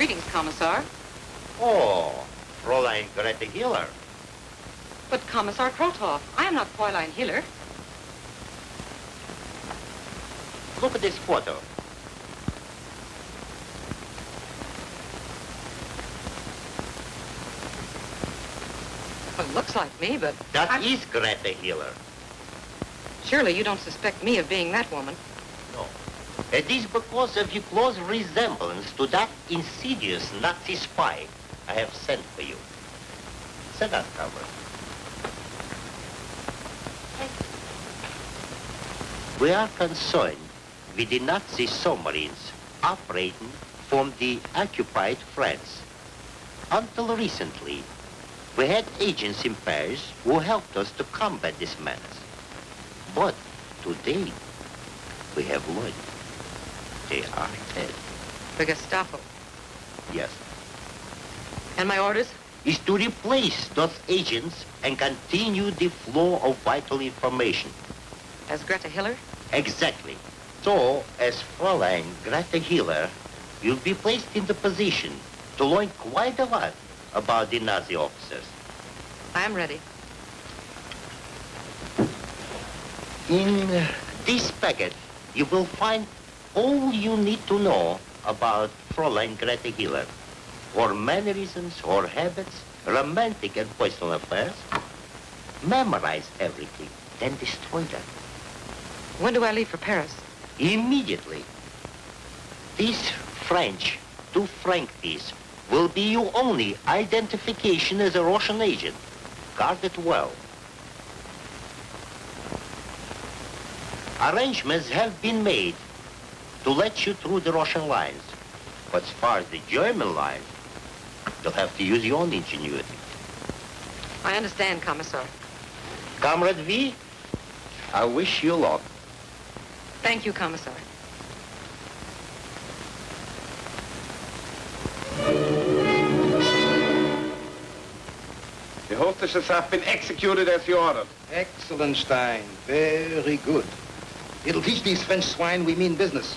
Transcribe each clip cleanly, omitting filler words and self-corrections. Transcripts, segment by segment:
Greetings, Commissar. Oh, Fräulein Greta Hiller. But Commissar Krotov, I am not Fräulein Hiller. Look at this photo. Well, it looks like me, but... That is Greta Hiller. Surely you don't suspect me of being that woman. No. It is because of your close resemblance to that insidious Nazi spy I have sent for you. Sit down, comrade. We are concerned with the Nazi submarines operating from the occupied France. Until recently, we had agents in Paris who helped us to combat this menace. But today, we have learned they are dead. The Gestapo. Yes. And my orders? Is to replace those agents and continue the flow of vital information. As Greta Hiller? Exactly. So, as Fräulein Greta Hiller, you'll be placed in the position to learn quite a lot about the Nazi officers. I am ready. In this packet, you will find all you need to know about Fräulein Greta Hiller. Her mannerisms, her habits, romantic and personal affairs. Memorize everything, then destroy them. When do I leave for Paris? Immediately. These French 2 franc piece will be your only identification as a Russian agent. Guard it well. Arrangements have been made to let you through the Russian lines. But as far as the German lines, you'll have to use your own ingenuity. I understand, Commissar. Comrade V, I wish you luck. Thank you, Commissar. The hostesses have been executed as you ordered. Excellent, Stein. Very good. It'll teach these French swine we mean business.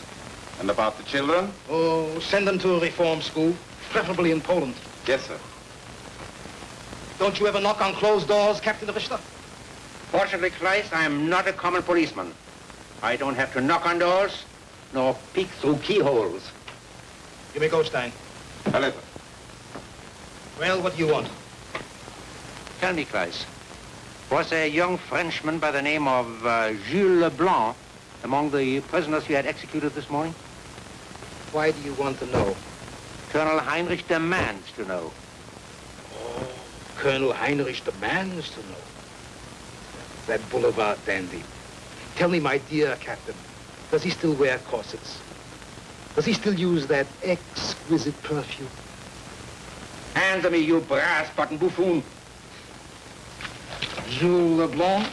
And about the children? Oh, send them to a reform school, preferably in Poland. Yes, sir. Don't you ever knock on closed doors, Captain Richter? Fortunately, Kleist, I am not a common policeman. I don't have to knock on doors, nor peek through keyholes. You may go, Stein. A letter. Well, what do you want? Tell me, Kleist, was a young Frenchman by the name of Jules Leblanc among the prisoners you had executed this morning? Why do you want to know? Colonel Heinrich demands to know. Oh, Colonel Heinrich demands to know. That boulevard dandy. Tell me, my dear Captain, does he still wear corsets? Does he still use that exquisite perfume? Answer me, you brass-button buffoon. Jules Leblanc?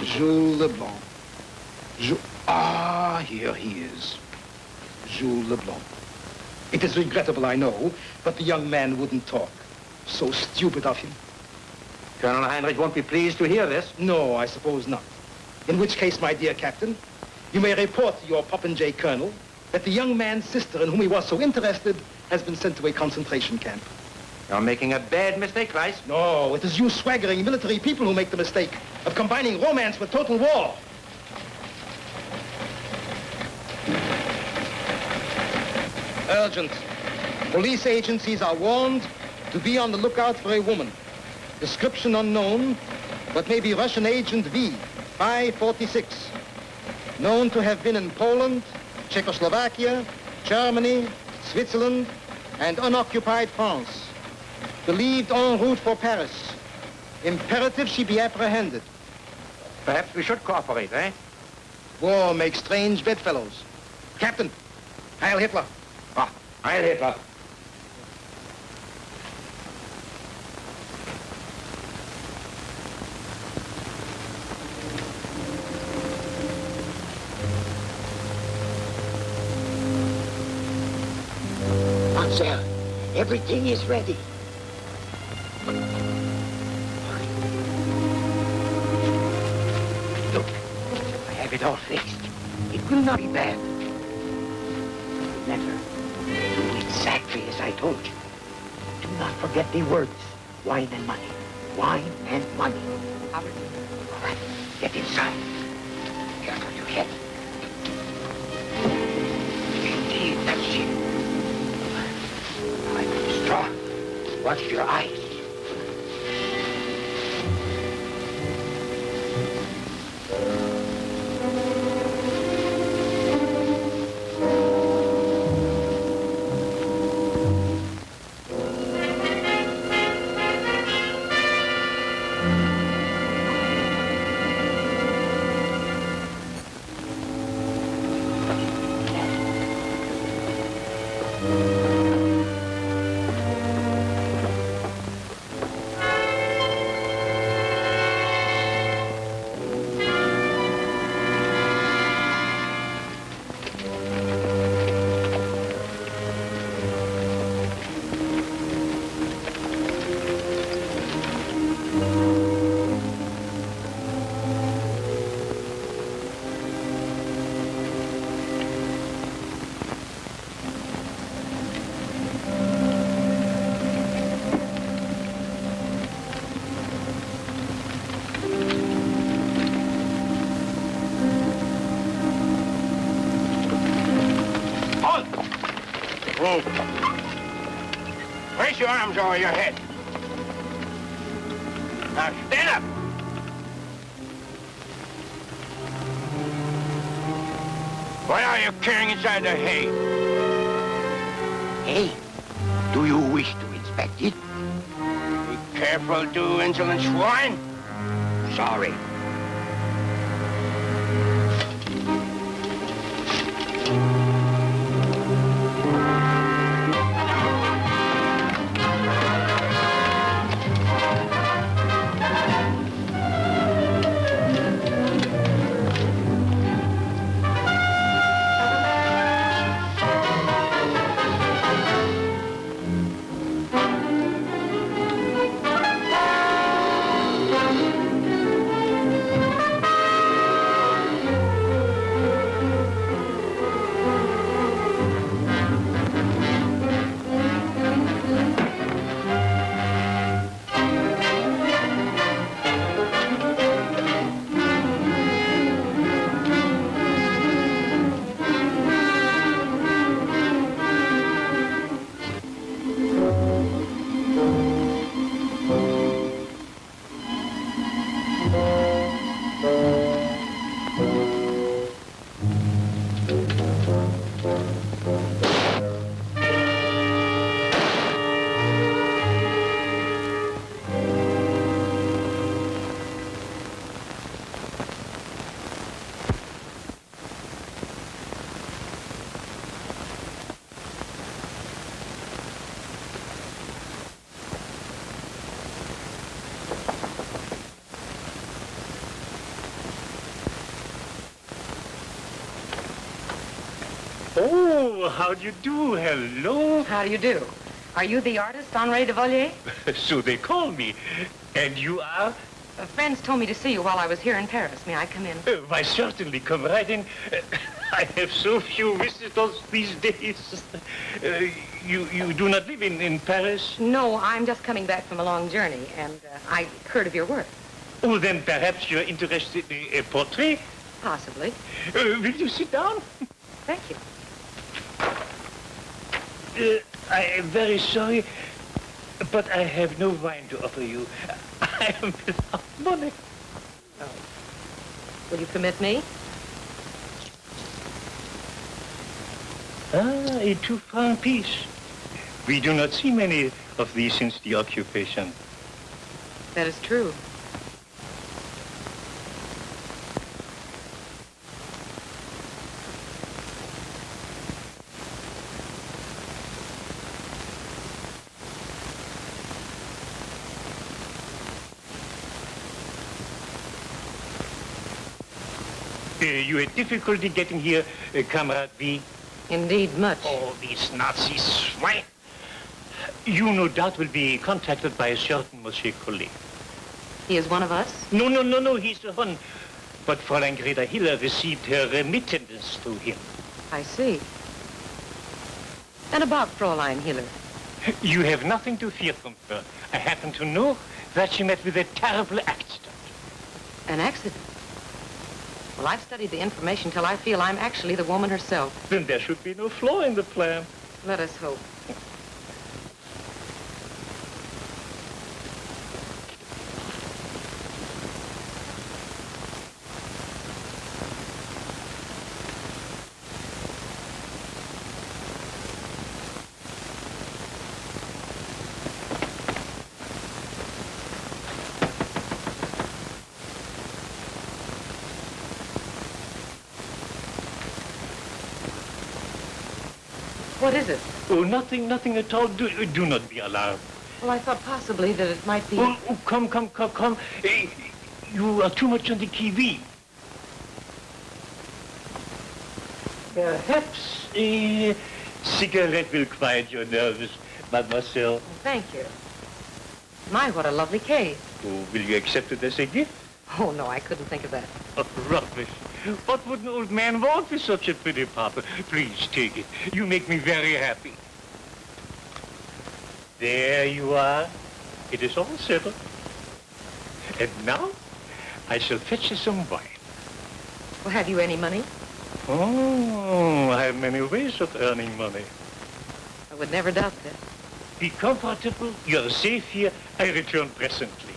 Jules Leblanc. Ah, here he is. Jules Leblanc. It is regrettable, I know, but the young man wouldn't talk. So stupid of him. Colonel Heinrich won't be pleased to hear this. No, I suppose not. In which case, my dear Captain, you may report to your Popinjay Colonel that the young man's sister in whom he was so interested has been sent to a concentration camp. You're making a bad mistake, Kleist. No, it is you swaggering military people who make the mistake of combining romance with total war. Urgent. Police agencies are warned to be on the lookout for a woman. Description unknown, but maybe Russian agent V, 546. Known to have been in Poland, Czechoslovakia, Germany, Switzerland, and unoccupied France. Believed en route for Paris. Imperative she be apprehended. Perhaps we should cooperate, eh? War makes strange bedfellows. Captain, Heil Hitler. Ah, Heil Hitler. Mademoiselle, everything is ready. Look, I have it all fixed. It will not be bad. The letter, do exactly as told you. Do not forget the words. Wine and money. Wine and money. Albert. All right, get inside. Careful your head. Indeed, that's it. All right, the straw. Watch your eyes. Move. Raise your arms over your head. Now stand up. What are you carrying inside the hay? Hey, do you wish to inspect it? Be careful, you insolent swine. Sorry. Oh, how do you do? Hello. How do you do? Are you the artist, Henri de Volier? So they call me. And you are? Friends told me to see you while I was here in Paris. May I come in? Why, certainly. Come right in. I have so few visitors these days. You do not live in Paris? No, I'm just coming back from a long journey, and I heard of your work. Oh, then perhaps you're interested in a portrait? Possibly. Will you sit down? Thank you. I am very sorry, but I have no wine to offer you. I am without money. Oh. Will you permit me? A 2-franc piece. We do not see many of these since the occupation. That is true. You had difficulty getting here, Comrade V? Indeed, much. Oh, these Nazi swine. You no doubt will be contacted by a certain Monsieur Collet. He is one of us? No, he's the one. But Fräulein Greta Hiller received her remittance through him. I see. And about Fräulein Hiller, You have nothing to fear from her. I happen to know that she met with a terrible accident. An accident? Well, I've studied the information till I feel I'm actually the woman herself. Then there should be no flaw in the plan. Let us hope. What is it? Oh, nothing at all. Do not be alarmed. Well, I thought possibly that it might be... Oh, come. You are too much on the qui-vive. Perhaps a cigarette will quiet your nerves, mademoiselle. Thank you. My, what a lovely case. Oh, will you accept it as a gift? Oh, no, I couldn't think of that. Oh, rubbish. What would an old man want with such a pretty papa? Please take it. You make me very happy. There you are. It is all settled. And now, I shall fetch you some wine. Well, have you any money? Oh, I have many ways of earning money. I would never doubt that. Be comfortable. You're safe here. I return presently.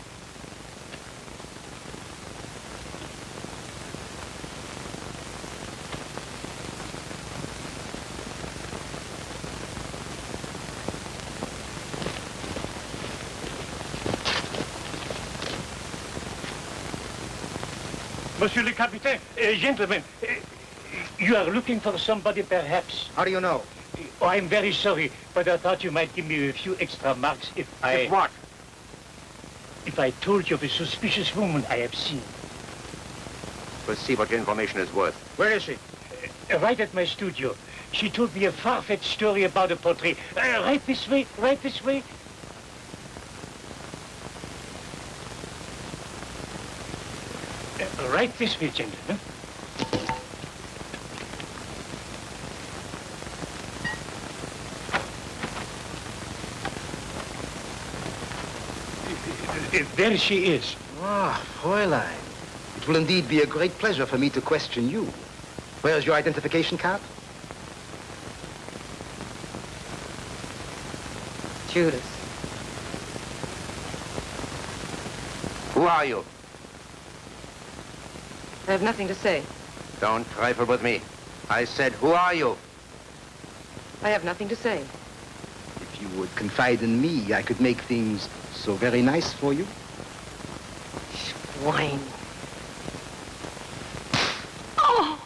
Monsieur le Capitaine, gentlemen, you are looking for somebody perhaps. How do you know? Oh, I'm very sorry, but I thought you might give me a few extra marks if I... If what? If I told you of a suspicious woman I have seen. We'll see what your information is worth. Where is she? Right at my studio. She told me a far-fetched story about a portrait. Right this way, right this way. Right this way, gentlemen. There she is. Ah, Fräulein. It will indeed be a great pleasure for me to question you. Where's your identification card? Judas. Who are you? I have nothing to say. Don't trifle with me. I said, who are you? I have nothing to say. If you would confide in me, I could make things so very nice for you. Wine. Oh!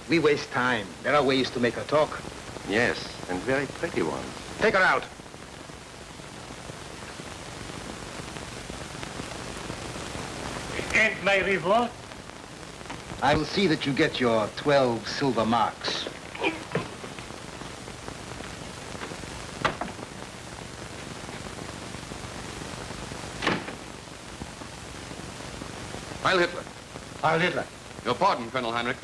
We waste time. There are ways to make her talk. Yes, and very pretty ones. Take her out. And my reward? I will see that you get your 12 silver marks. Heil Hitler. Heil Hitler. Your pardon, Colonel Heinrich.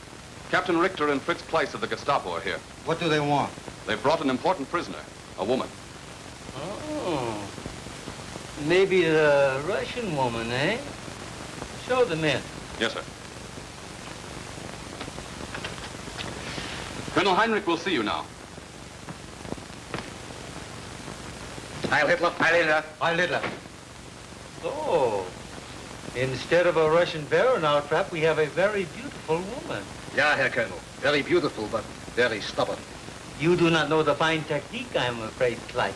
Captain Richter and Fritz Kleiss of the Gestapo are here. What do they want? They've brought an important prisoner, a woman. Oh. Maybe the Russian woman, eh? Show them in. Yes, sir. Colonel Heinrich will see you now. Heil Hitler. Heil Hitler. Heil Hitler. Oh. Instead of a Russian baron out trap, we have a very beautiful woman. Ja, Herr Colonel. Very beautiful, but very stubborn. You do not know the fine technique, I'm afraid, Clyde.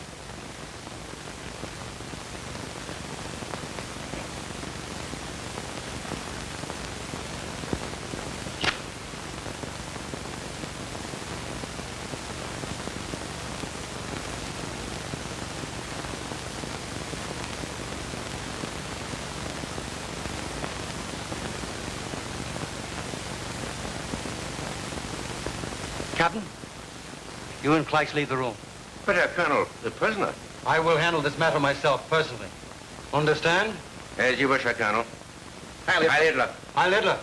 Captain, you and Kleiss leave the room. But, Colonel, the prisoner. I will handle this matter myself, personally. Understand? As you wish, Colonel. Heil Hitler. Heil Hitler. Heil Hitler.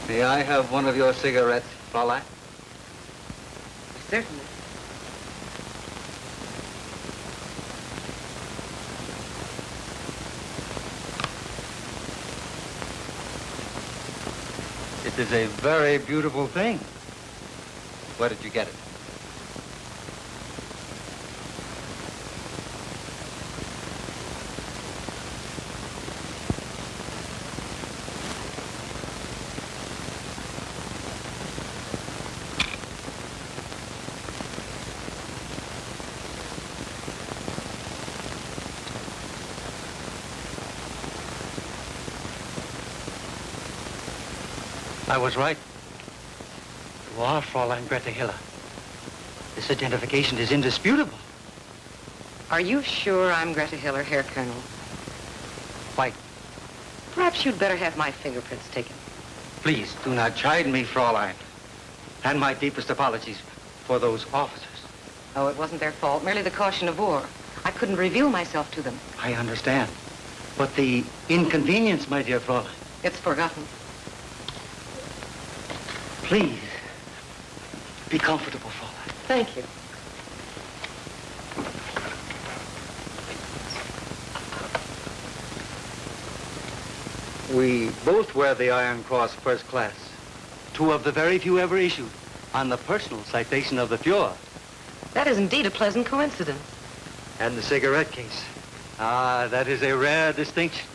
May I have one of your cigarettes, Fräulein? Certainly. It is a very beautiful thing. Where did you get it? I was right. You are Fräulein Greta Hiller. This identification is indisputable. Are you sure I'm Greta Hiller, Herr Colonel? Quite. Perhaps you'd better have my fingerprints taken. Please do not chide me, Fräulein. And my deepest apologies for those officers. Oh, it wasn't their fault, merely the caution of war. I couldn't reveal myself to them. I understand. But the inconvenience, my dear Fräulein. It's forgotten. Please, be comfortable, Fräulein. Thank you. We both wear the Iron Cross First Class. Two of the very few ever issued on the personal citation of the Fuhrer. That is indeed a pleasant coincidence. And the cigarette case. Ah, that is a rare distinction.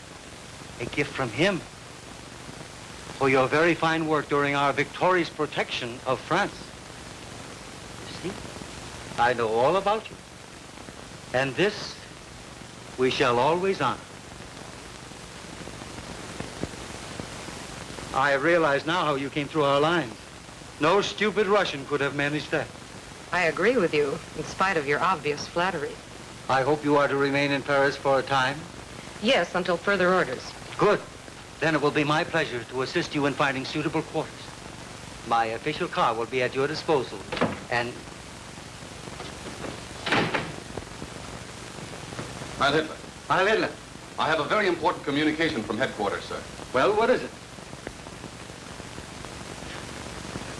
A gift from him. For your very fine work during our victorious protection of France. You see, I know all about you. And this we shall always honor. I realize now how you came through our lines. No stupid Russian could have managed that. I agree with you, in spite of your obvious flattery. I hope you are to remain in Paris for a time. Yes, until further orders. Good. Then it will be my pleasure to assist you in finding suitable quarters. My official car will be at your disposal, and... Heil Hitler. Heil Hitler. I have a very important communication from headquarters, sir. Well, what is it?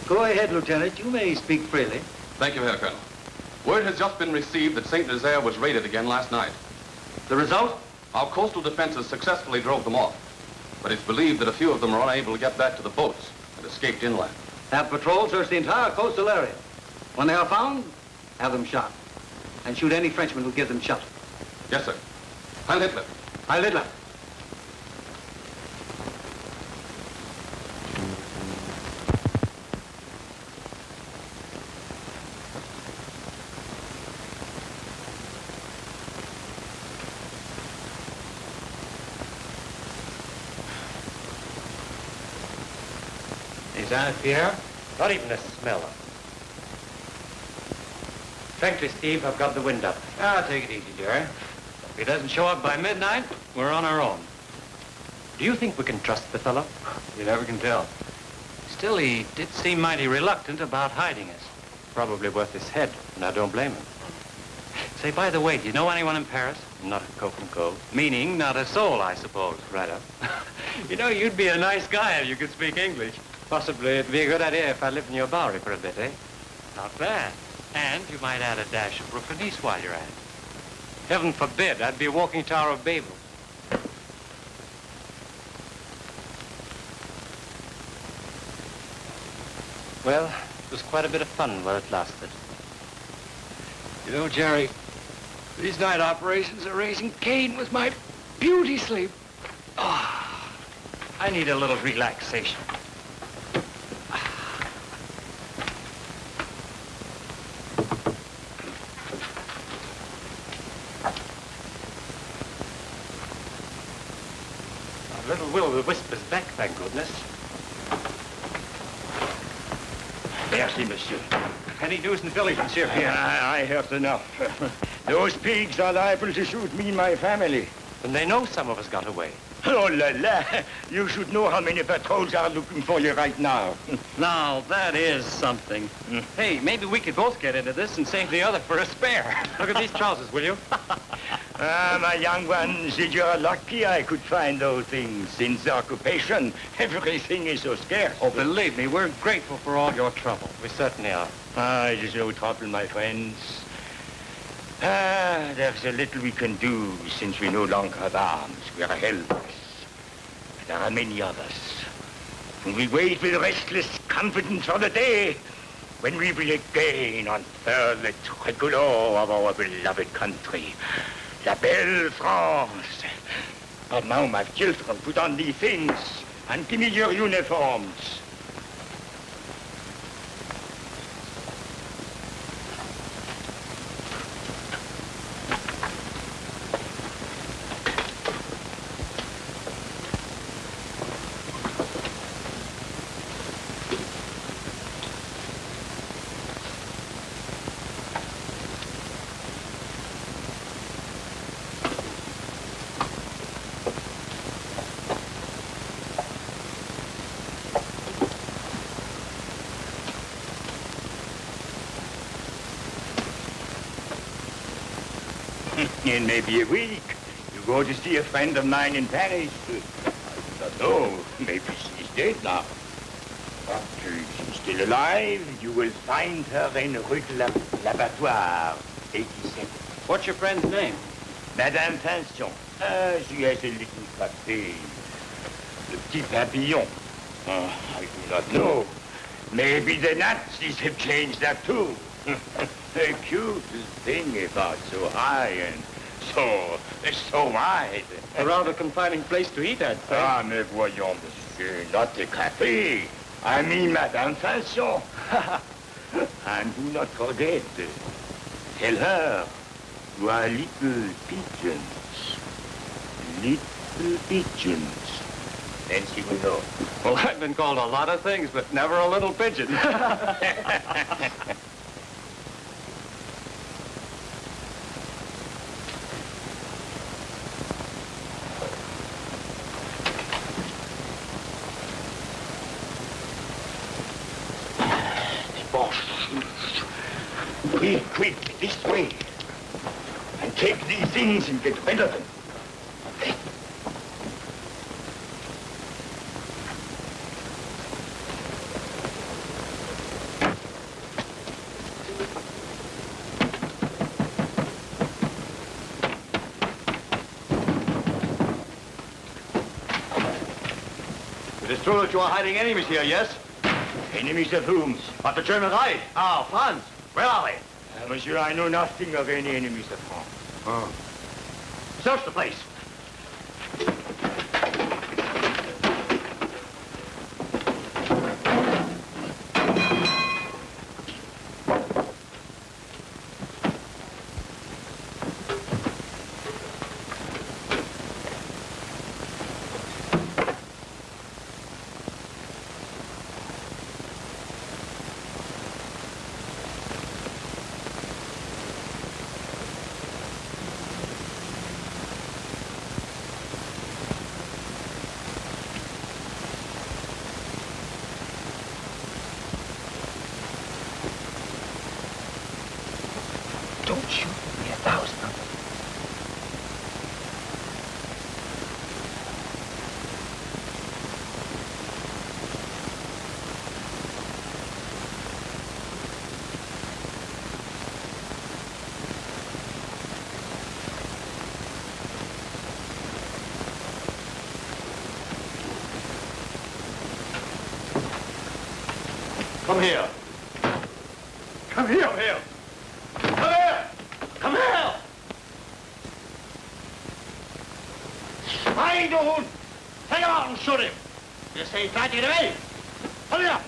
Go ahead, Lieutenant. You may speak freely. Thank you, Herr Colonel. Word has just been received that St. Nazaire was raided again last night. The result? Our coastal defenses successfully drove them off. But it's believed that a few of them are unable to get back to the boats and escaped inland. Have patrol search the entire coastal area. When they are found, have them shot. And shoot any Frenchman who gives them shelter. Yes, sir. Heil Hitler. Heil Hitler. Pierre? Not even a smell of. Frankly, Steve, I've got the wind up. Ah, take it easy, Jerry. If he doesn't show up by midnight, we're on our own. Do you think we can trust the fellow? You never can tell. Still, he did seem mighty reluctant about hiding us. Probably worth his head, and I don't blame him. Say, by the way, do you know anyone in Paris? Not a coke and cove. Meaning, not a soul, I suppose. Right up. You know, you'd be a nice guy if you could speak English. Possibly it'd be a good idea if I lived in your Bowery for a bit, eh? Not bad. And you might add a dash of Brooklynese while you're at it. Heaven forbid, I'd be a walking Tower of Babel. Well, it was quite a bit of fun while it lasted. You know, Jerry, these night operations are raising Cain with my beauty sleep. Oh, I need a little relaxation. Little will-o-wisp is back, thank goodness. Merci, monsieur. Any news in Philly, Monsieur Pierre? Yeah, I heard enough. Those pigs are liable to shoot me and my family. And they know some of us got away. Oh, la, la. You should know how many patrols are looking for you right now. Now, that is something. Hey, maybe we could both get into this and save the other for a spare. Look at these trousers, will you? Ah, my young ones, you're lucky I could find those things. Since the occupation, everything is so scarce. Oh, believe me, we're grateful for all your trouble. We certainly are. Ah, it is no trouble, my friends. Ah, there's a little we can do since we no longer have arms. We are helpless. There are many of us. And we wait with restless confidence for the day when we will again unfurl the tricolor of our beloved country. La belle France. But now, my children, put on these things and give me your uniforms. In maybe a week, you go to see a friend of mine in Paris. I don't know, maybe she's dead now. But she's still alive. You will find her in Rue de l'Abattoir, 87. What's your friend's name? Madame Pinson. She has a little café. Le Petit Papillon. I do not know. Maybe the Nazis have changed that too. The cutest thing about so high and so wide. A rather confining place to eat at, sir. Ah, mais voyons, monsieur, not the café. I mean Madame Pinson. And do not forget, tell her you are little pigeons. Little pigeons. Then she will know. Well, I've been called a lot of things, but never a little pigeon. Quick, this way. And take these things and get rid of them. It is true that you are hiding enemies here, yes? Enemies of whom? Of the German Reich. Ah, France. Where are they? Monsieur, I know nothing of any enemies of France. Oh. Search the place. Don't shoot me 1,000 of them. Come here. Come here. Come here. Come here. Come here. Schwein, du Hund. Take him out and shoot him. You say try to get away. Come here.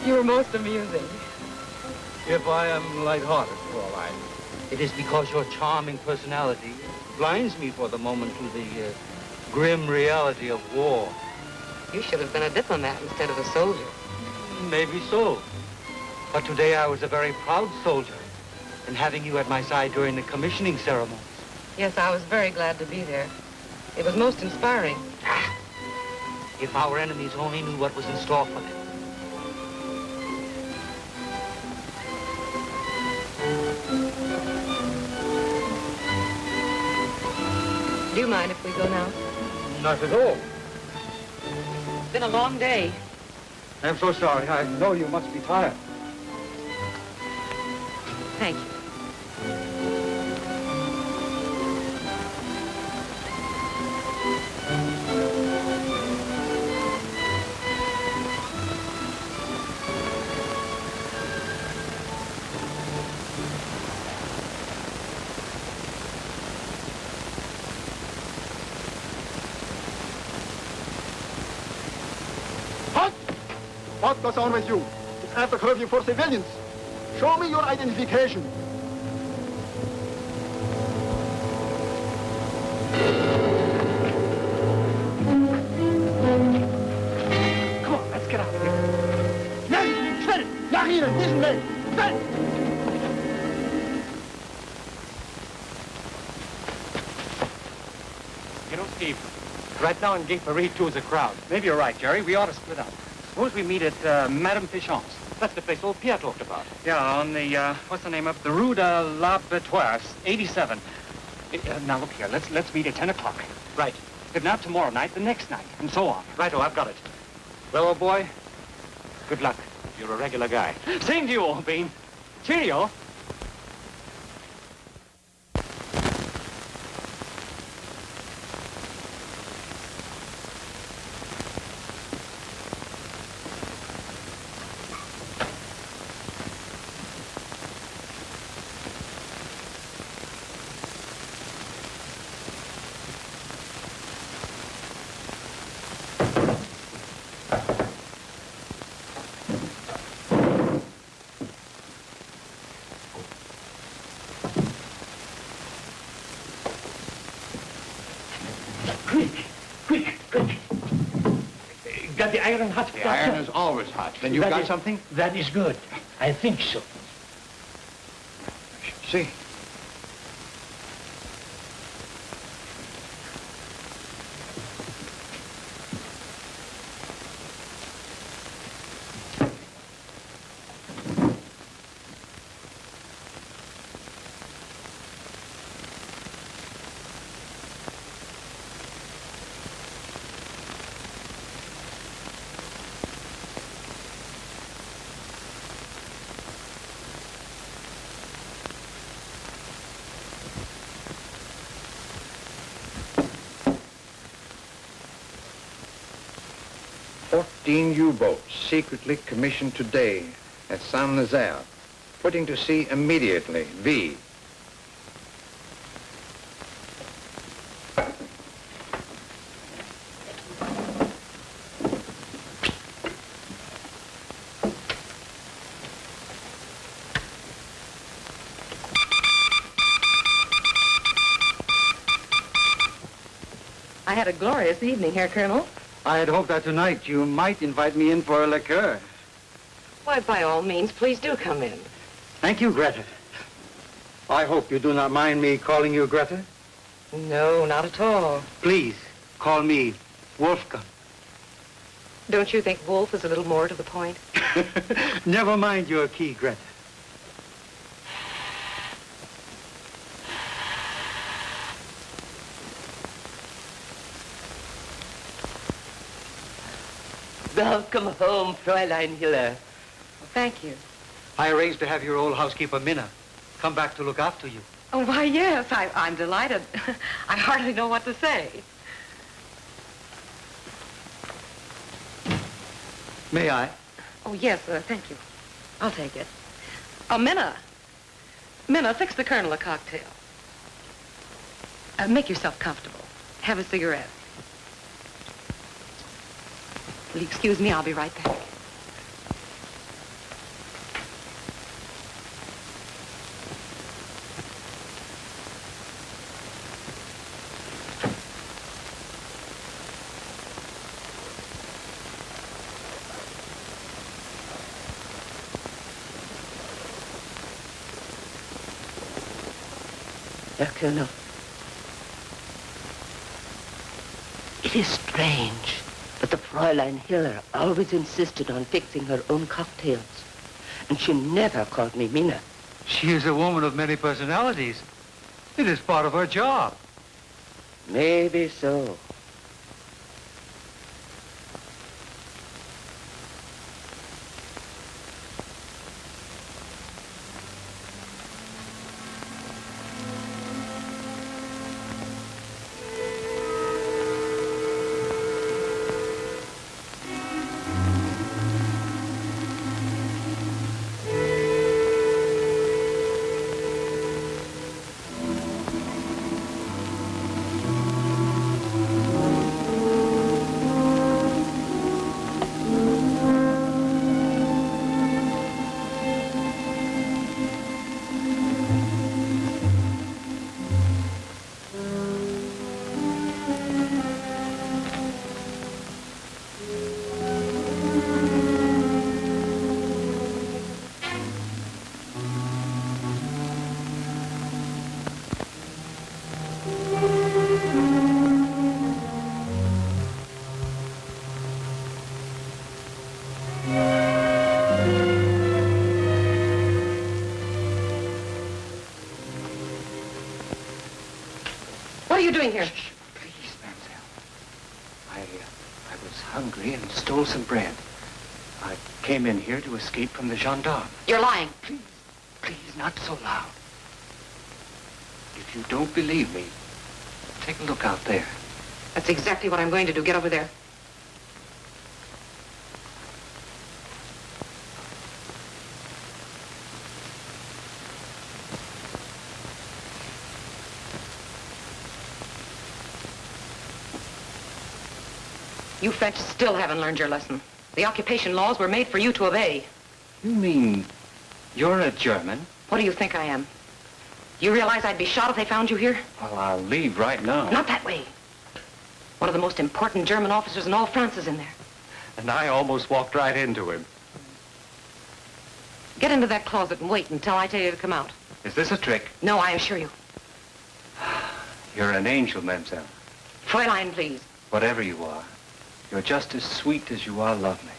You were most amusing. If I am lighthearted, all right. It is because your charming personality blinds me for the moment to the grim reality of war. You should have been a diplomat instead of a soldier. Maybe so. But today I was a very proud soldier in having you at my side during the commissioning ceremony. Yes, I was very glad to be there. It was most inspiring. If our enemies only knew what was in store for them. Do you mind if we go now? Not at all. It's been a long day. I'm so sorry. I know you must be tired. Thank you. What goes on with you? It's after curfew for civilians. Show me your identification. Come on, let's get out of here. Schnell, schnell, nach Ihnen, diesen Weg, schnell! You know, Steve, right now in Gate Marie 2 is a crowd. Maybe you're right, Jerry. We ought to split up. Suppose we meet at Madame Fichon's. That's the place old Pierre talked about. Yeah, on the, what's the name of the Rue de l'Abattoir, 87. Now, look here, let's meet at 10 o'clock. Right. If not tomorrow night, the next night, and so on. Righto, I've got it. Well, old boy, good luck. You're a regular guy. Same to you, old bean. Cheerio. Got the iron hot? The iron is always hot. Then you've got something? That is good. I think so. See. U-boats secretly commissioned today at Saint-Nazaire, putting to sea immediately. V. I had a glorious evening, Herr Colonel. I had hoped that tonight you might invite me in for a liqueur. Why, by all means, please do come in. Thank you, Greta. I hope you do not mind me calling you Greta. No, not at all. Please, call me Wolfgang. Don't you think Wolf is a little more to the point? Never mind your key, Greta. Welcome home, Fräulein Hiller. Well, thank you. I arranged to have your old housekeeper, Minna, come back to look after you. Oh, why, yes, I'm delighted. I hardly know what to say. May I? Oh, yes, thank you. I'll take it. Oh, Minna. Minna, fix the Colonel a cocktail. Make yourself comfortable. Have a cigarette. Will you excuse me? I'll be right back. Herr Colonel, it is strange, but the Fräulein Hiller always insisted on fixing her own cocktails. And she never called me Mina. She is a woman of many personalities. It is part of her job. Maybe so. What are you doing here? Shh, please, mademoiselle. I was hungry and stole some bread. I came in here to escape from the gendarme. You're lying. Please, not so loud. If you don't believe me, take a look out there. That's exactly what I'm going to do. Get over there. You French still haven't learned your lesson. The occupation laws were made for you to obey. You mean you're a German? What do you think I am? You realize I'd be shot if they found you here? Well, I'll leave right now. Not that way. One of the most important German officers in all France is in there. And I almost walked right into him. Get into that closet and wait until I tell you to come out. Is this a trick? No, I assure you. You're an angel, mademoiselle. Fräulein, please. Whatever you are, you're just as sweet as you are lovely.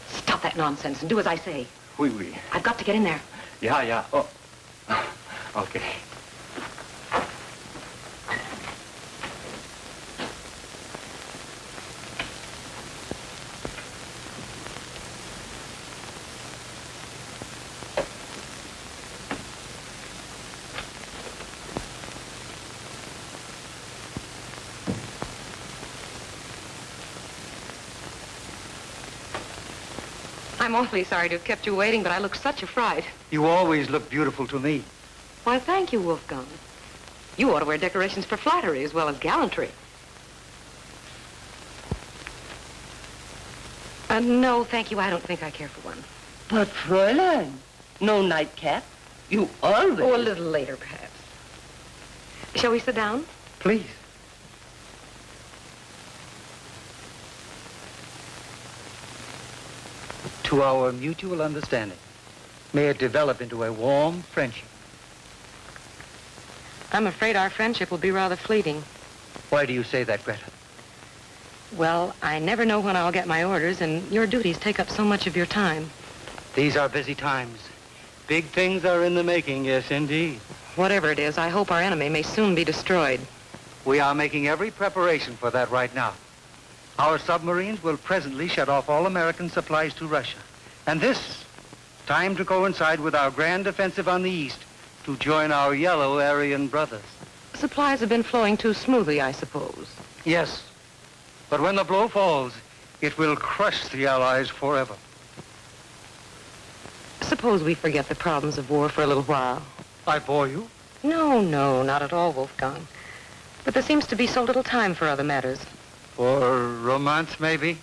Stop that nonsense and do as I say. Oui, oui. I've got to get in there. Yeah. Oh. Okay. I'm awfully sorry to have kept you waiting, but I look such a fright. You always look beautiful to me. Why, thank you, Wolfgang. You ought to wear decorations for flattery as well as gallantry. No, thank you. I don't think I care for one. But, Fräulein, no nightcap. You always... Oh, a little later, perhaps. Shall we sit down? Please. To our mutual understanding, may it develop into a warm friendship. I'm afraid our friendship will be rather fleeting. Why do you say that, Greta? Well, I never know when I'll get my orders, and your duties take up so much of your time. These are busy times. Big things are in the making, yes, indeed. Whatever it is, I hope our enemy may soon be destroyed. We are making every preparation for that right now. Our submarines will presently shut off all American supplies to Russia. And this, time to coincide with our grand offensive on the east to join our yellow Aryan brothers. Supplies have been flowing too smoothly, I suppose. Yes, but when the blow falls, it will crush the Allies forever. Suppose we forget the problems of war for a little while. I bore you? No, not at all, Wolfgang. But there seems to be so little time for other matters. For romance, maybe?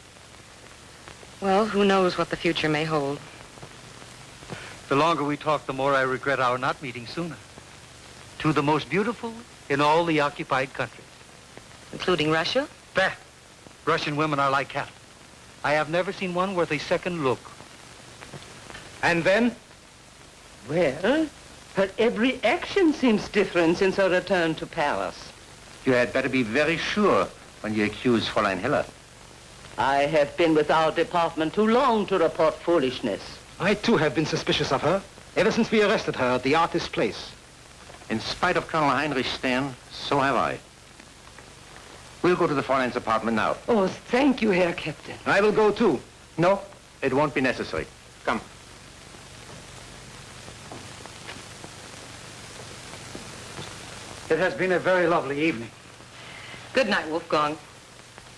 Well, who knows what the future may hold. The longer we talk, the more I regret our not meeting sooner. To the most beautiful in all the occupied countries. Including Russia? Bah! Russian women are like cattle. I have never seen one worth a second look. And then? Well, Her every action seems different since her return to Paris. You had better be very sure when you accuse Fräulein Hiller. I have been with our department too long to report foolishness. I, too, have been suspicious of her ever since we arrested her at the artist's place. In spite of Colonel Heinrich Stern, so have I. We'll go to the Fräulein's apartment now. Oh, thank you, Herr Captain. I will go, too. No, it won't be necessary. Come. It has been a very lovely evening. Good night, Wolfgang.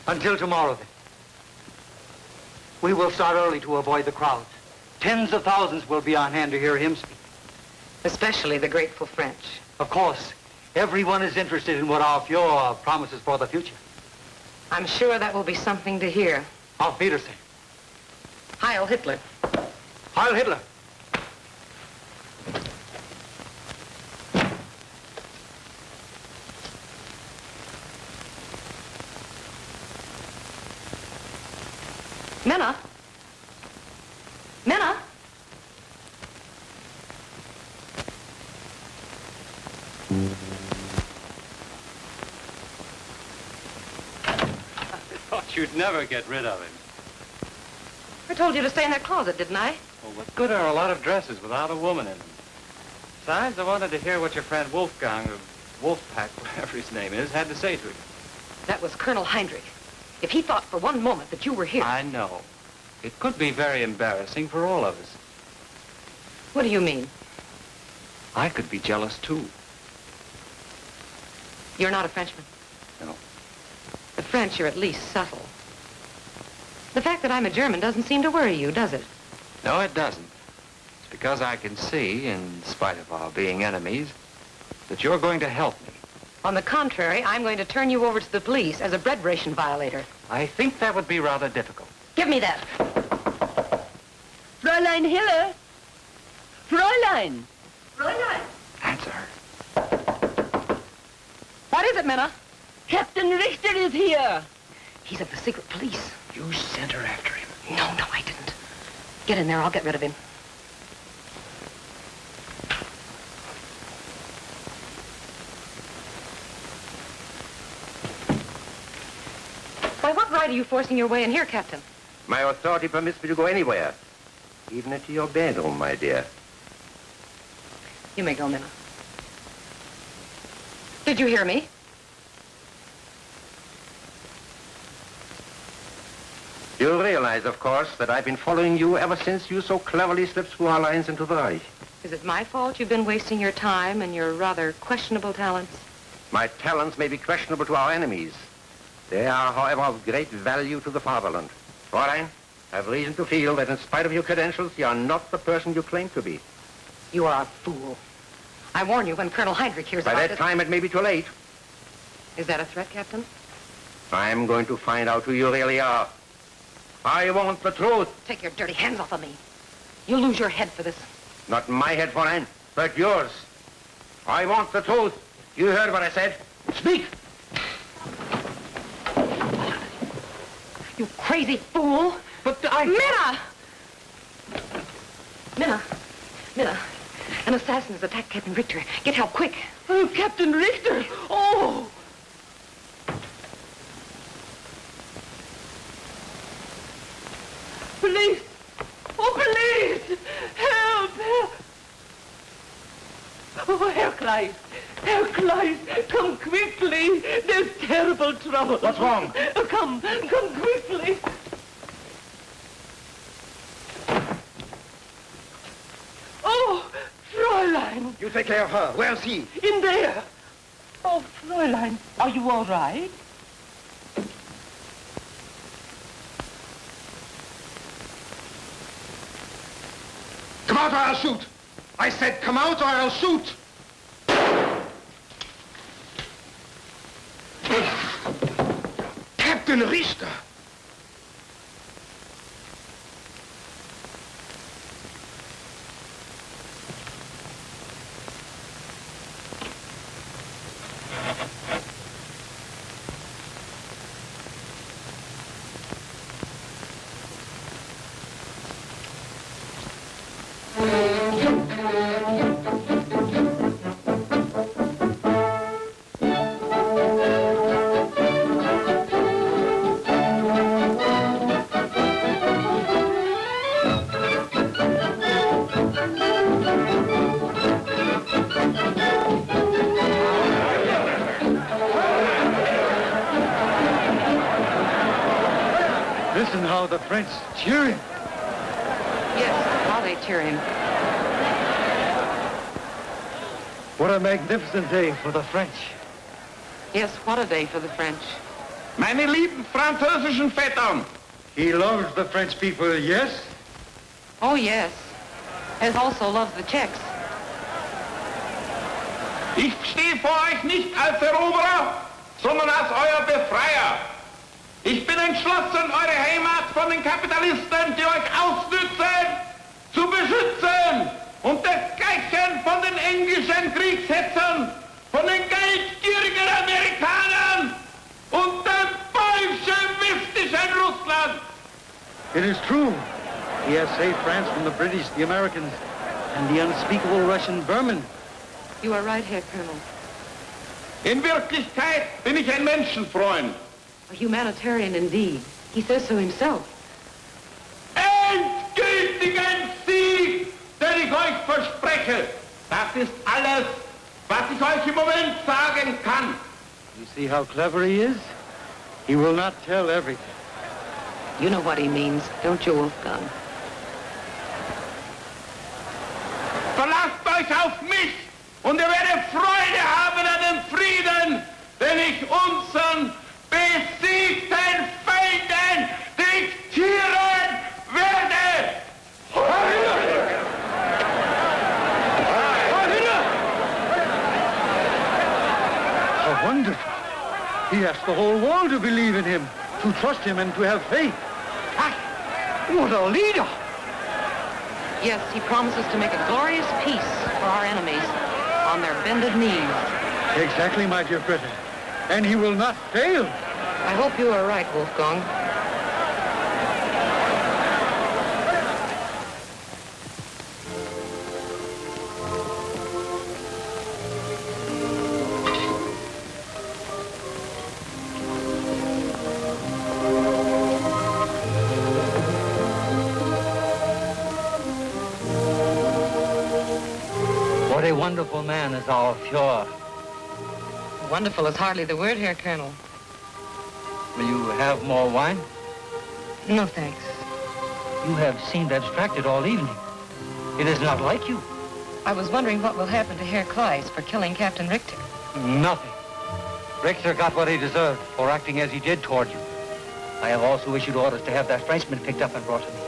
Until tomorrow, then. We will start early to avoid the crowds. Tens of thousands will be on hand to hear him speak. Especially the grateful French. Of course, everyone is interested in what our Führer promises for the future. I'm sure that will be something to hear. Auf Wiedersehen. Heil Hitler. Heil Hitler. Minna? Minna? Thought you'd never get rid of him. I told you to stay in that closet, didn't I? Well, what good are a lot of dresses without a woman in them? Besides, I wanted to hear what your friend Wolfgang, or Wolfpack, whatever his name is, had to say to you. That was Colonel Heinrich. If he thought for one moment that you were here... I know. It could be very embarrassing for all of us. What do you mean? I could be jealous, too. You're not a Frenchman? No. The French are at least subtle. The fact that I'm a German doesn't seem to worry you, does it? No, it doesn't. It's because I can see, in spite of our being enemies, that you're going to help me. On the contrary, I'm going to turn you over to the police as a bread ration violator. I think that would be rather difficult. Give me that. Fräulein Hiller! Fräulein! Fräulein! Answer her. What is it, Minna? Captain Richter is here! He's at the secret police. You sent her after him. No, I didn't. Get in there, I'll get rid of him. By what right are you forcing your way in here, Captain? My authority permits me to go anywhere. Even into your bedroom, my dear. You may go, Minna. Did you hear me? You realize, of course, that I've been following you ever since you so cleverly slipped through our lines into the Reich. Is it my fault you've been wasting your time and your rather questionable talents? My talents may be questionable to our enemies. They are, however, of great value to the fatherland. Fräulein, I have reason to feel that in spite of your credentials, you are not the person you claim to be. You are a fool. I warn you when Colonel Heinrich hears By about that this... time, it may be too late. Is that a threat, Captain? I'm going to find out who you really are. I want the truth. Take your dirty hands off of me. You'll lose your head for this. Not my head, Fräulein, but yours. I want the truth. You heard what I said. Speak! You crazy fool! But I... Minna! Minna! An assassin has attacked Captain Richter. Get help, quick! Oh, Captain Richter! Oh! Police! Oh, police! Help! Help! Oh, Herr Kleist! Herr Kleist, come quickly! There's terrible trouble. What's wrong? Oh, come quickly! Oh, Fräulein! You take care of her. Where's he? In there! Oh, Fräulein, are you all right? Come out or I'll shoot. I said come out or I'll shoot. Captain Richter. Listen how the French cheer him. Yes, how they cheer him. What a magnificent day for the French. Yes, what a day for the French. Meine lieben französischen Vettern. He loves the French people, yes? Oh, yes. As also loves the Czechs. Ich stehe vor euch nicht als Eroberer, sondern als euer Befreier. Ich bin entschlossen, eure Heimat von den Kapitalisten, die euch ausnützen, zu beschützen und desgleichen von den englischen Kriegshetzern, von den geldgierigen Amerikanern und dem bolschewistischen Russland. It is true. He has saved France from the British, the Americans, and the unspeakable Russian vermin. You are right, Herr Colonel. In Wirklichkeit bin ich ein Menschenfreund. A humanitarian indeed. He says so himself. Endgültigen Sieg, den ich euch verspreche. Das ist alles, was ich euch im Moment sagen kann. You see how clever he is? He will not tell everything. You know what he means, don't you, Wolfgang? Verlasst euch auf mich und ihr werdet Freude haben an dem Frieden, den ich unseren besiegten Feinden diktieren werde. How wonderful. He asks the whole world to believe in him, to trust him and to have faith. What a leader! Yes, he promises to make a glorious peace for our enemies on their bended knees. Exactly, my dear Greta. And he will not fail. I hope you are right, Wolfgang. What a wonderful man is our Fuhrer. Wonderful is hardly the word, Herr Colonel. Will you have more wine? No, thanks. You have seemed abstracted all evening. It is not like you. I was wondering what will happen to Herr Kleiss for killing Captain Richter. Nothing. Richter got what he deserved for acting as he did toward you. I have also issued orders to have that Frenchman picked up and brought to me.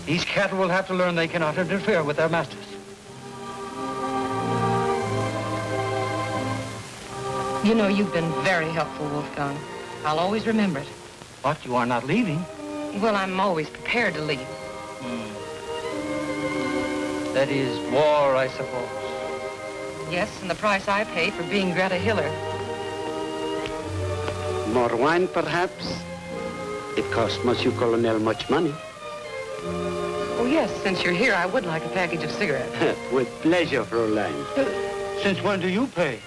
These cattle will have to learn they cannot interfere with their masters. You know, you've been very helpful, Wolfgang. I'll always remember it. What? You are not leaving? Well, I'm always prepared to leave. That is war, I suppose. Yes, and the price I pay for being Greta Hiller. More wine, perhaps? It costs Monsieur Colonel much money. Oh, yes, since you're here, I would like a package of cigarettes. With pleasure, Fräulein. Since when do you pay?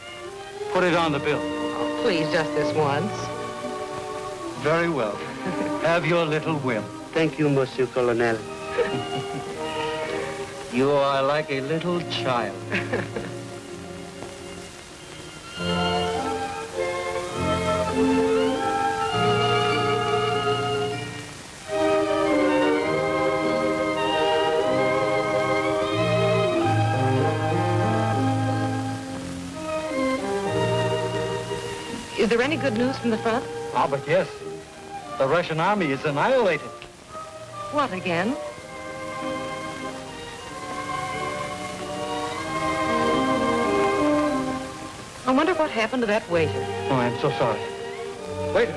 Put it on the bill. Oh, please, just this once. Very well. Have your little whim. Thank you, Monsieur Colonel. You are like a little child. Is there any good news from the front? Ah, but yes. The Russian army is annihilated. What again? I wonder what happened to that waiter. Oh, I'm so sorry. Waiter!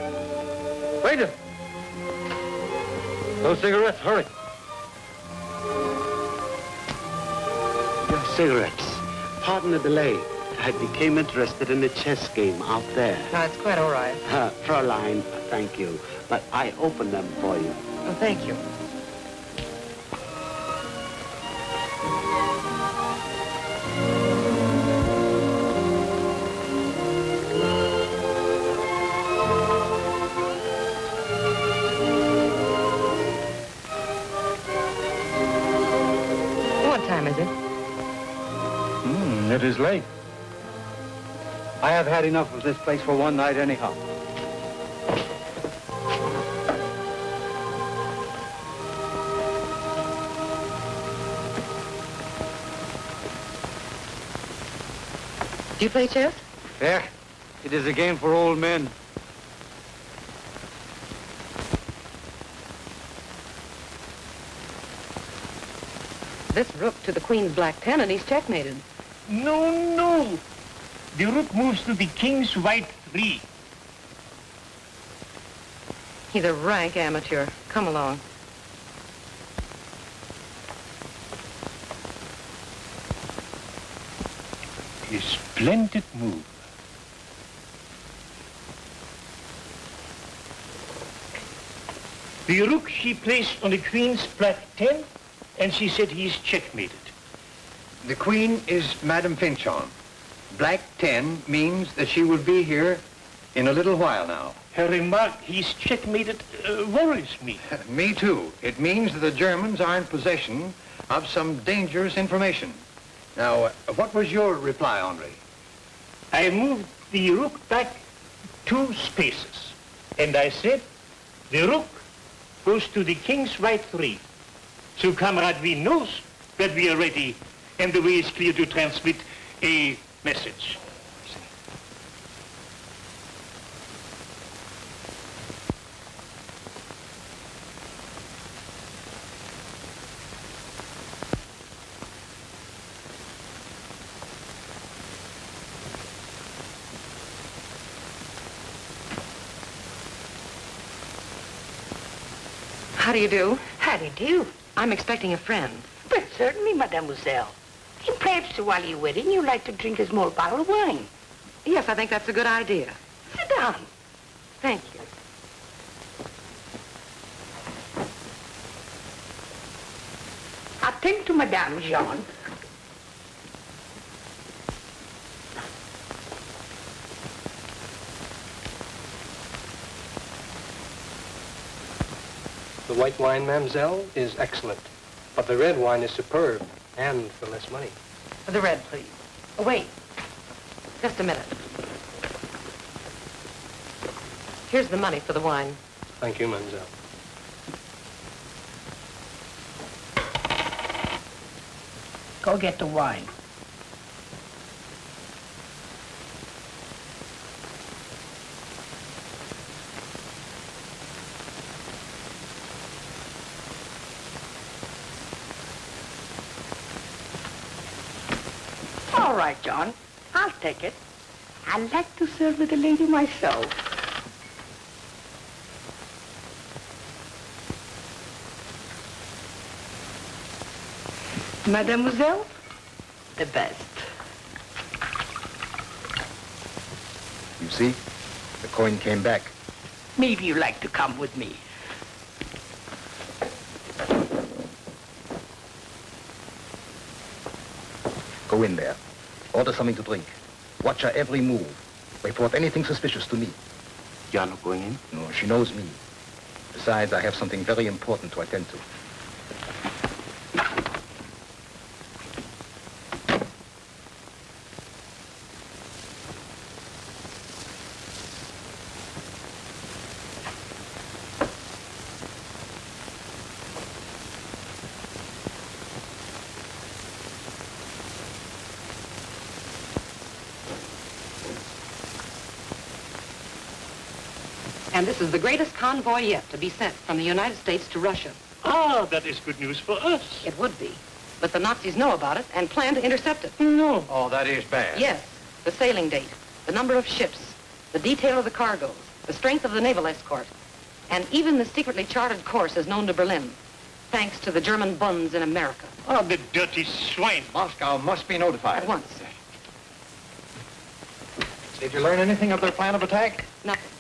Waiter! Those cigarettes, hurry. Your cigarettes. Pardon the delay. I became interested in the chess game out there. No, it's quite all right. Fräulein, thank you. But I opened them for you. Oh, thank you. What time is it? It is late. I have had enough of this place for one night anyhow. Do you play chess? Yeah, it is a game for old men. This rook to the queen's black 10, and he's checkmated. No, no. The rook moves to the king's white 3. He's a rank amateur. Come along. A splendid move. The rook she placed on the queen's black 10, and she said he's checkmated. The queen is Madame Finchon. Black 10 means that she will be here in a little while now. Her remark, he's checkmated, worries me. Me too. It means that the Germans are in possession of some dangerous information. Now, what was your reply, Henri? I moved the rook back 2 spaces, and I said, the rook goes to the king's white 3. So Comrade V knows that we are ready, and the way is clear to transmit a message. How do you do? How do you do? I'm expecting a friend. But certainly, mademoiselle. And perhaps while you're waiting, you'd like to drink a small bottle of wine. Yes, I think that's a good idea. Sit down. Thank you. Attend to Madame Jean. The white wine, mademoiselle, is excellent, but the red wine is superb, and for less money. The red, please. Oh, wait. Just a minute. Here's the money for the wine. Thank you, mademoiselle. Go get the wine. All right, John. I'll take it. I like to serve with the lady myself. Mademoiselle, the best. You see? The coin came back. Maybe you'd like to come with me. Go in there. Order something to drink. Watch her every move. Report anything suspicious to me. You are not going in? No, she knows me. Besides, I have something very important to attend to. And this is the greatest convoy yet to be sent from the United States to Russia. Ah, that is good news for us. It would be. But the Nazis know about it and plan to intercept it. No. Oh, that is bad. Yes. The sailing date, the number of ships, the detail of the cargoes, the strength of the naval escort, and even the secretly charted course is known to Berlin, thanks to the German bonds in America. Ah, the dirty swine. Moscow must be notified. At once. Did you learn anything of their plan of attack? Nothing.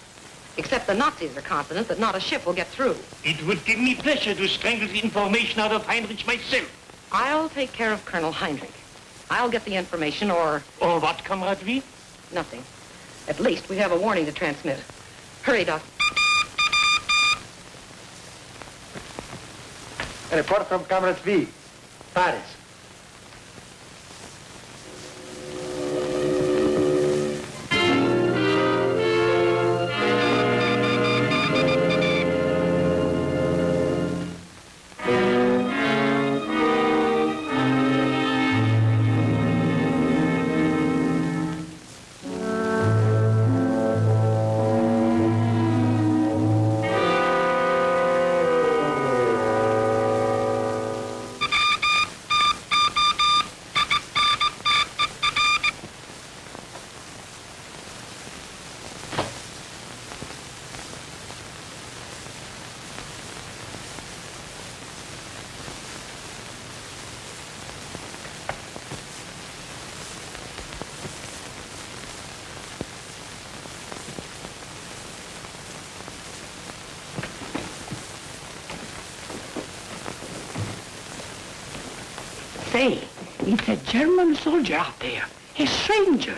Except the Nazis are confident that not a ship will get through. It would give me pleasure to strangle the information out of Heinrich myself. I'll take care of Colonel Heinrich. I'll get the information or... Or what, Comrade V? Nothing. At least we have a warning to transmit. Hurry, Doc. A report from Comrade V. Paris. say, it's a German soldier out there, a stranger.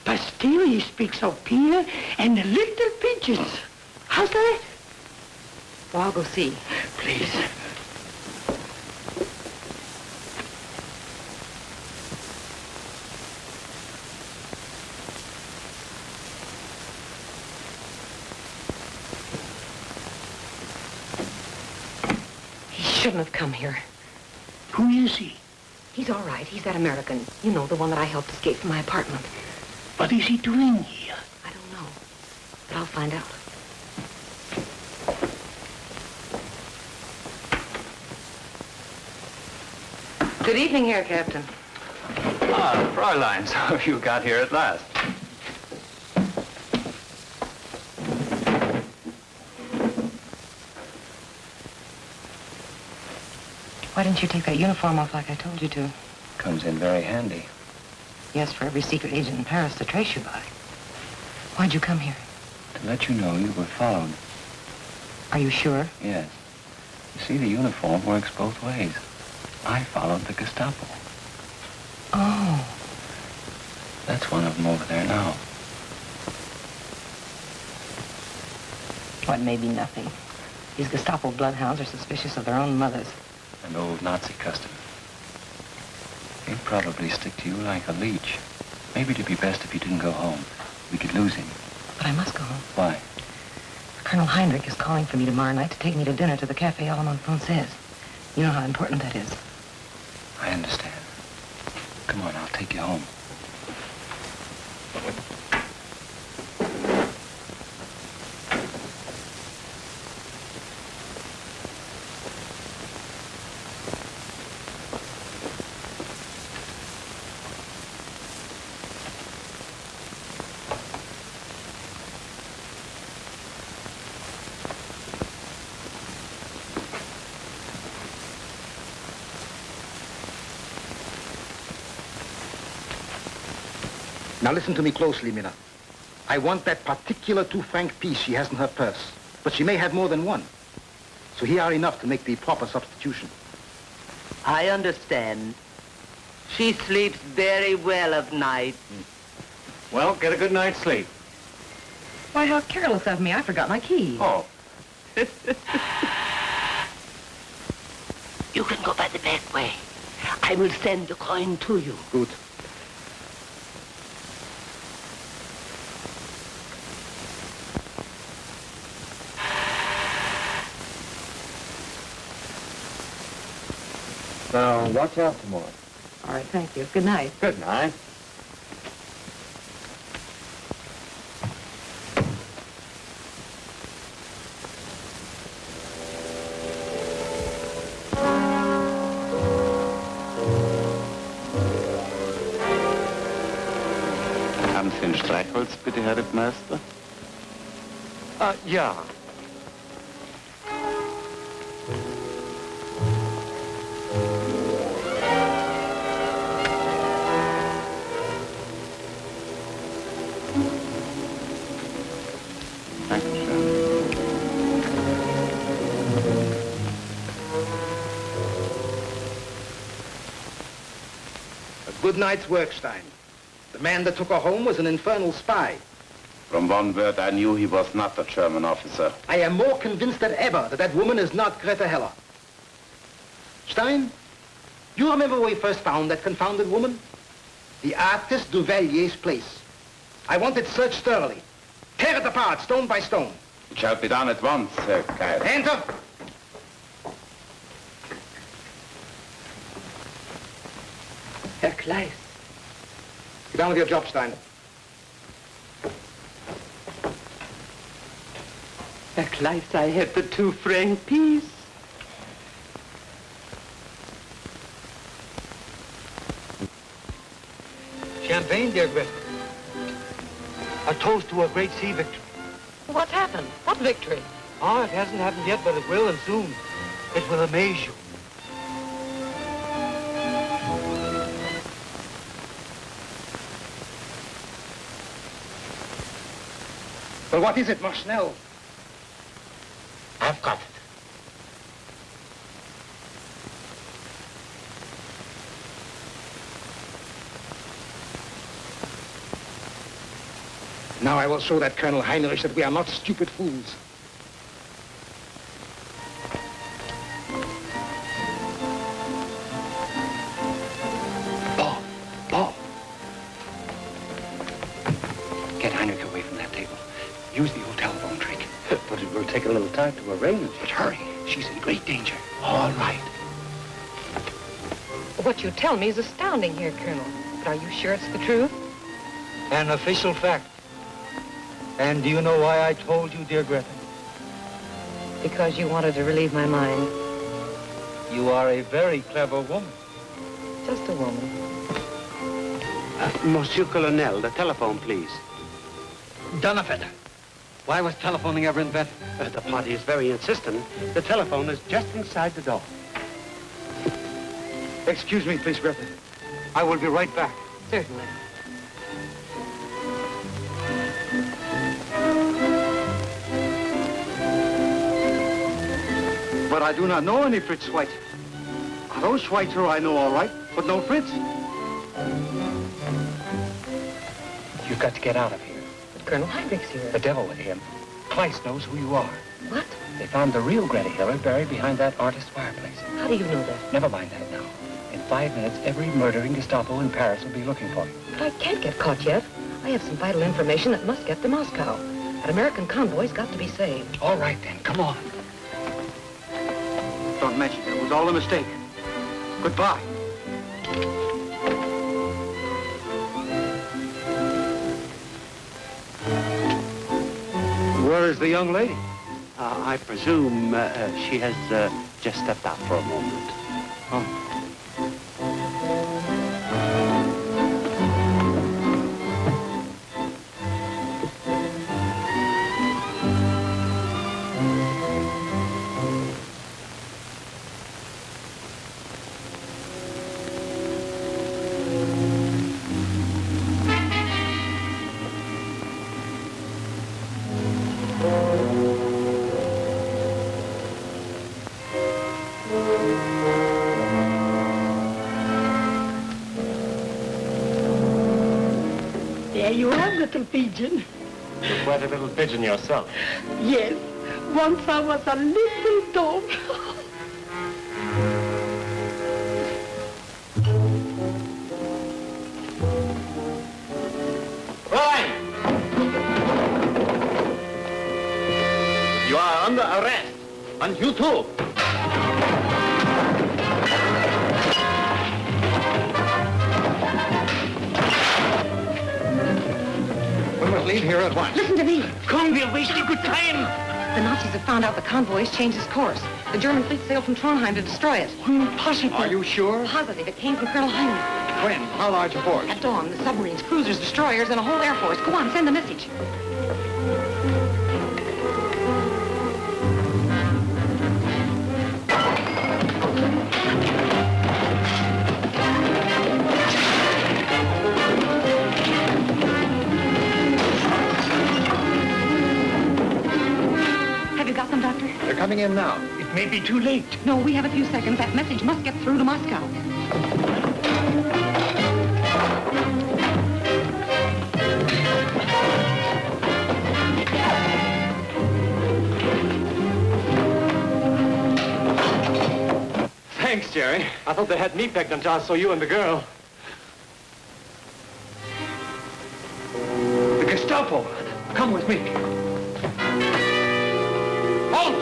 But still he speaks of Pierre and the little pigeons. How's that? Well, I'll go see. Please. He shouldn't have come here. Who is he? He's all right. He's that American. You know, the one that I helped escape from my apartment. What is he doing here? I don't know. But I'll find out. Good evening here, Captain. Ah, Fräulein, so you got here at last. Why didn't you take that uniform off like I told you to? Comes in very handy. Yes, for every secret agent in Paris to trace you by. Why'd you come here? To let you know you were followed. Are you sure? Yes. You see, the uniform works both ways. I followed the Gestapo. Oh. That's one of them over there now. What may be nothing. These Gestapo bloodhounds are suspicious of their own mothers. An old Nazi custom. He'd probably stick to you like a leech. Maybe it'd be best if you didn't go home. We could lose him. But I must go home. Why? Colonel Heinrich is calling for me tomorrow night to take me to dinner to the Café Alemán Français. You know how important that is. I understand. Come on, I'll take you home. Now listen to me closely, Minna. I want that particular 2-franc piece she has in her purse. But she may have more than one. So here are enough to make the proper substitution. I understand. She sleeps very well of night. Well, get a good night's sleep. Why, how careless of me. I forgot my keys. Oh. You can go by the back way. I will send the coin to you. Good. Now, watch out tomorrow. All right, thank you. Good night. Good night. Haben Sie ein Streichholz, bitte, Herr Rittmeister? Ja. Good night's work, Stein. The man that took her home was an infernal spy. From one word, I knew he was not a German officer. I am more convinced than ever that that woman is not Greta Heller. Stein, do you remember where we first found that confounded woman? The artist Duvalier's place. I want it searched thoroughly. Tear it apart, stone by stone. It shall be done at once, Herr Kaiser. Enter. Herr Kleiss. Get on with your job, Stein. Herr Kleiss, I have the 2-franc piece. Champagne, dear Greta. A toast to a great sea victory. What's happened? What victory? Ah, it hasn't happened yet, but it will, and soon. It will amaze you. Well, what is it, Marchnel? I've got it. Now I will show that Colonel Heinrich that we are not stupid fools. Paul. Get Heinrich away from that table. Use the old telephone trick. But it will take a little time to arrange. But hurry. She's in great danger. All right. What you tell me is astounding here, Colonel. But are you sure it's the truth? An official fact. And do you know why I told you, dear Greta? Because you wanted to relieve my mind. You are a very clever woman. Just a woman. Monsieur Colonel, the telephone, please. Done of it. Why was telephoning ever invented? The party is very insistent. The telephone is just inside the door. Excuse me, please, Greta. I will be right back. Certainly. But I do not know any Fritz Schweitzer. Those Schweitzer I know all right, but no Fritz. You've got to get out of here. But Colonel Heinrich's here. The devil with him. Weiss knows who you are. What? They found the real Greta Hiller buried behind that artist's fireplace. How do you know that? Never mind that now. In 5 minutes, every murdering Gestapo in Paris will be looking for you. But I can't get caught yet. I have some vital information that must get to Moscow. That American convoy's got to be saved. All right, then. Come on. Don't mention it. It was all a mistake. Goodbye. Where is the young lady? I presume she has just stepped out for a moment. Oh. There you are, little pigeon. You're quite a little pigeon yourself. Yes, once I was a little dove. Fräulein! You are under arrest. And you too. We must leave here at once. Listen to me. Come, we're wasting good time. The Nazis have found out the convoy's changed its course. The German fleet sailed from Trondheim to destroy it. Impossible. Are you sure? Positive. It came from Colonel Heinrich. When? How large a force? At dawn, the submarines, cruisers, destroyers, and a whole air force. Go on, send the message. Have you got them, Doctor? They're coming in now. It may be too late. No, we have a few seconds. That message must get through to Moscow. Thanks, Jerry. I thought they had me pegged until I saw you and the girl. The Gestapo. Come with me. Halt!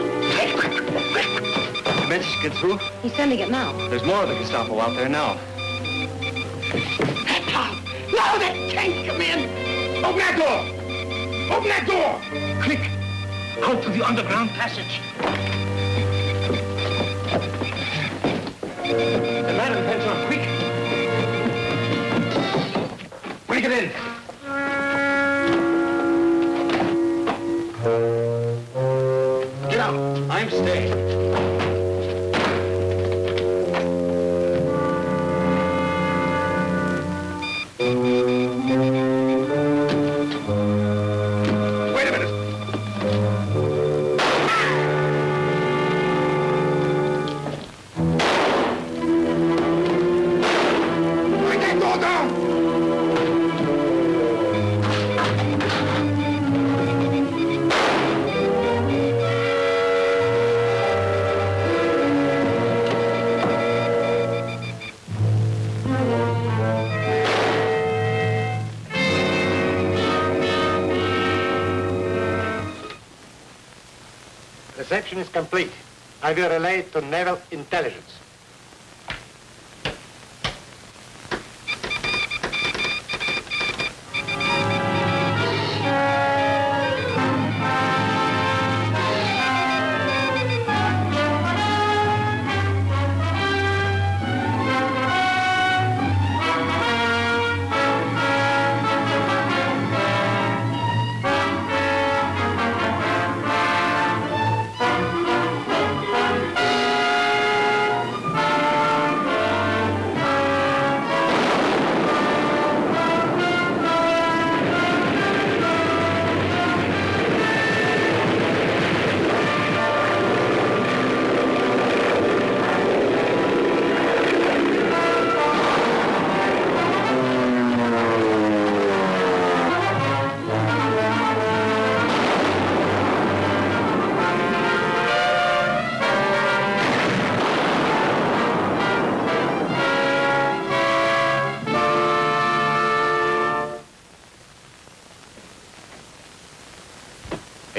The message get through? He's sending it now. There's more of the Gestapo out there now. Now they can't come in. Open that door! Open that door! Quick! Out to the underground passage. The ladder heads on, quick! Break it in! Get out! I'm staying. Wait a minute. Break that door down! Reception is complete. I will relay it to Naval Intelligence.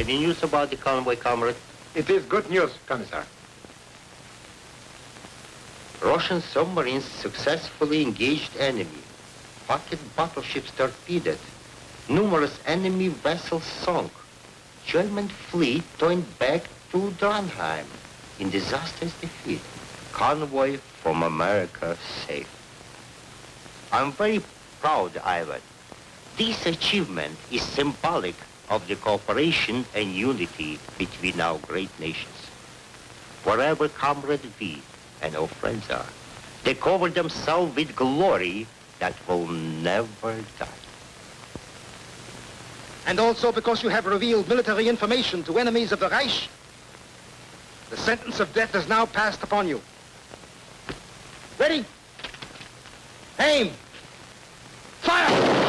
Any news about the convoy, comrade? It is good news, Commissar. Russian submarines successfully engaged enemy. Pocket battleships torpedoed. Numerous enemy vessels sunk. German fleet turned back to Dronheim in disastrous defeat. Convoy from America safe. I'm very proud, Ivan. This achievement is symbolic of the cooperation and unity between our great nations. Wherever Comrade V and our friends are, they cover themselves with glory that will never die. And also because you have revealed military information to enemies of the Reich, the sentence of death is now passed upon you. Ready? Aim! Fire!